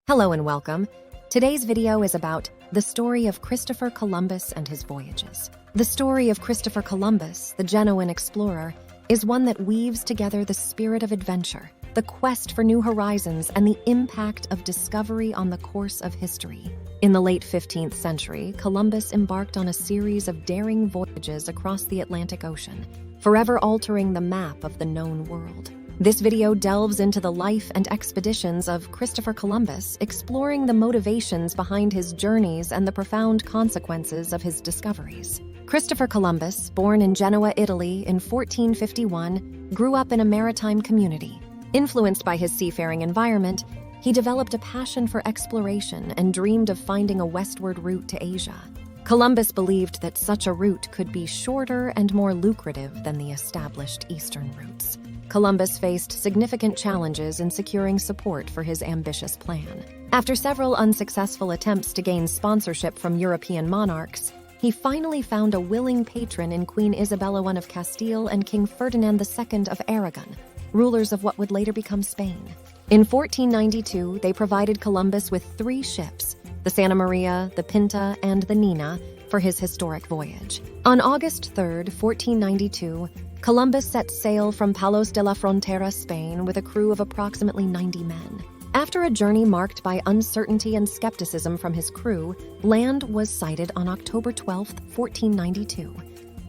Hello and welcome. Today's video is about the story of Christopher Columbus and his voyages. The story of Christopher Columbus, the Genoan explorer, is one that weaves together the spirit of adventure, the quest for new horizons, and the impact of discovery on the course of history. In the late 15th century, Columbus embarked on a series of daring voyages across the Atlantic Ocean, forever altering the map of the known world. This video delves into the life and expeditions of Christopher Columbus, exploring the motivations behind his journeys and the profound consequences of his discoveries. Christopher Columbus, born in Genoa, Italy in 1451, grew up in a maritime community. Influenced by his seafaring environment, he developed a passion for exploration and dreamed of finding a westward route to Asia. Columbus believed that such a route could be shorter and more lucrative than the established eastern routes. Columbus faced significant challenges in securing support for his ambitious plan. After several unsuccessful attempts to gain sponsorship from European monarchs, he finally found a willing patron in Queen Isabella I of Castile and King Ferdinand II of Aragon, rulers of what would later become Spain. In 1492, they provided Columbus with 3 ships, the Santa Maria, the Pinta, and the Nina, for his historic voyage. On August 3, 1492, Columbus set sail from Palos de la Frontera, Spain, with a crew of approximately 90 men. After a journey marked by uncertainty and skepticism from his crew, land was sighted on October 12, 1492.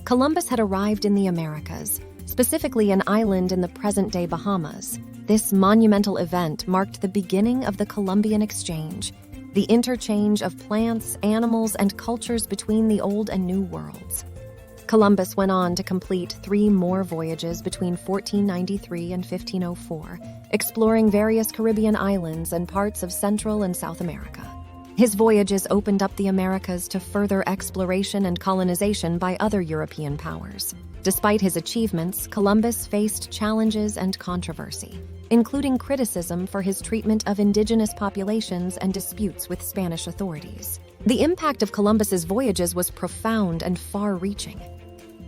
Columbus had arrived in the Americas, specifically an island in the present-day Bahamas. This monumental event marked the beginning of the Columbian Exchange, the interchange of plants, animals, and cultures between the Old and New Worlds. Columbus went on to complete 3 more voyages between 1493 and 1504, exploring various Caribbean islands and parts of Central and South America. His voyages opened up the Americas to further exploration and colonization by other European powers. Despite his achievements, Columbus faced challenges and controversy, including criticism for his treatment of indigenous populations and disputes with Spanish authorities. The impact of Columbus's voyages was profound and far-reaching.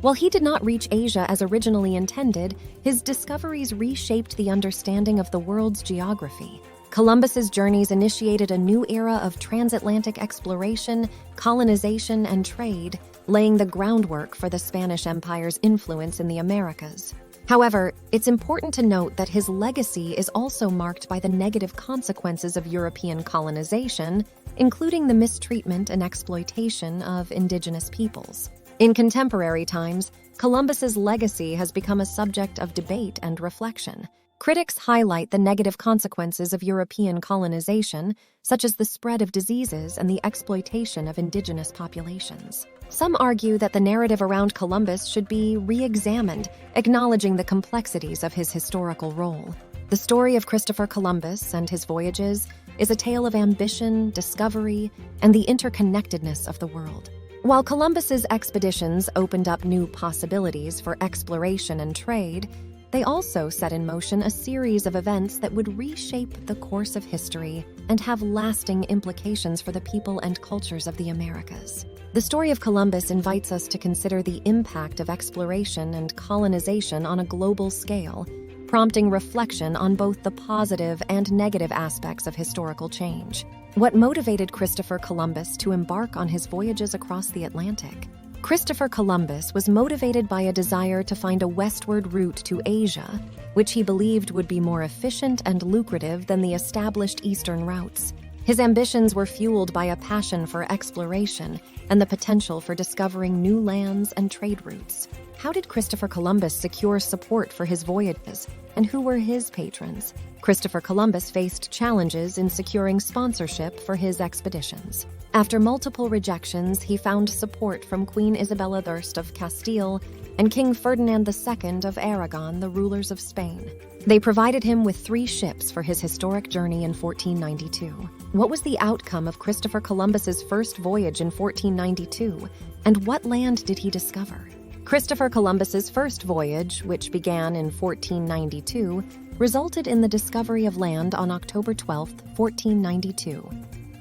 While he did not reach Asia as originally intended, his discoveries reshaped the understanding of the world's geography. Columbus's journeys initiated a new era of transatlantic exploration, colonization, and trade, laying the groundwork for the Spanish Empire's influence in the Americas. However, it's important to note that his legacy is also marked by the negative consequences of European colonization, including the mistreatment and exploitation of indigenous peoples. In contemporary times, Columbus's legacy has become a subject of debate and reflection. Critics highlight the negative consequences of European colonization, such as the spread of diseases and the exploitation of indigenous populations. Some argue that the narrative around Columbus should be re-examined, acknowledging the complexities of his historical role. The story of Christopher Columbus and his voyages is a tale of ambition, discovery, and the interconnectedness of the world. While Columbus's expeditions opened up new possibilities for exploration and trade, they also set in motion a series of events that would reshape the course of history and have lasting implications for the people and cultures of the Americas. The story of Columbus invites us to consider the impact of exploration and colonization on a global scale, prompting reflection on both the positive and negative aspects of historical change. What motivated Christopher Columbus to embark on his voyages across the Atlantic? Christopher Columbus was motivated by a desire to find a westward route to Asia, which he believed would be more efficient and lucrative than the established eastern routes. His ambitions were fueled by a passion for exploration and the potential for discovering new lands and trade routes. How did Christopher Columbus secure support for his voyages, and who were his patrons? Christopher Columbus faced challenges in securing sponsorship for his expeditions. After multiple rejections, he found support from Queen Isabella I of Castile and King Ferdinand II of Aragon, the rulers of Spain. They provided him with 3 ships for his historic journey in 1492. What was the outcome of Christopher Columbus's first voyage in 1492, and what land did he discover? Christopher Columbus's first voyage, which began in 1492, resulted in the discovery of land on October 12, 1492.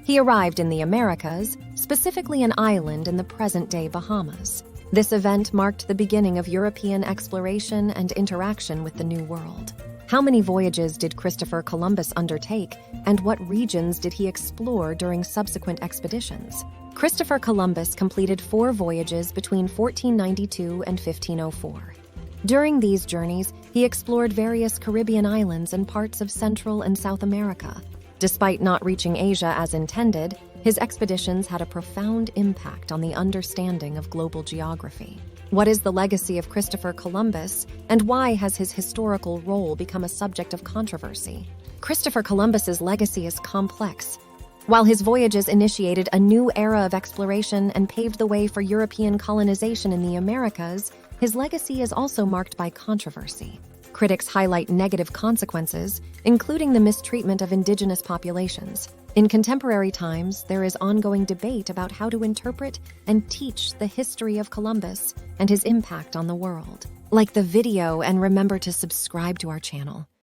He arrived in the Americas, specifically an island in the present-day Bahamas. This event marked the beginning of European exploration and interaction with the New World. How many voyages did Christopher Columbus undertake, and what regions did he explore during subsequent expeditions? Christopher Columbus completed 4 voyages between 1492 and 1504. During these journeys, he explored various Caribbean islands and parts of Central and South America. Despite not reaching Asia as intended, his expeditions had a profound impact on the understanding of global geography. What is the legacy of Christopher Columbus, and why has his historical role become a subject of controversy? Christopher Columbus's legacy is complex. While his voyages initiated a new era of exploration and paved the way for European colonization in the Americas, his legacy is also marked by controversy. Critics highlight negative consequences, including the mistreatment of indigenous populations. In contemporary times, there is ongoing debate about how to interpret and teach the history of Columbus and his impact on the world. Like the video and remember to subscribe to our channel.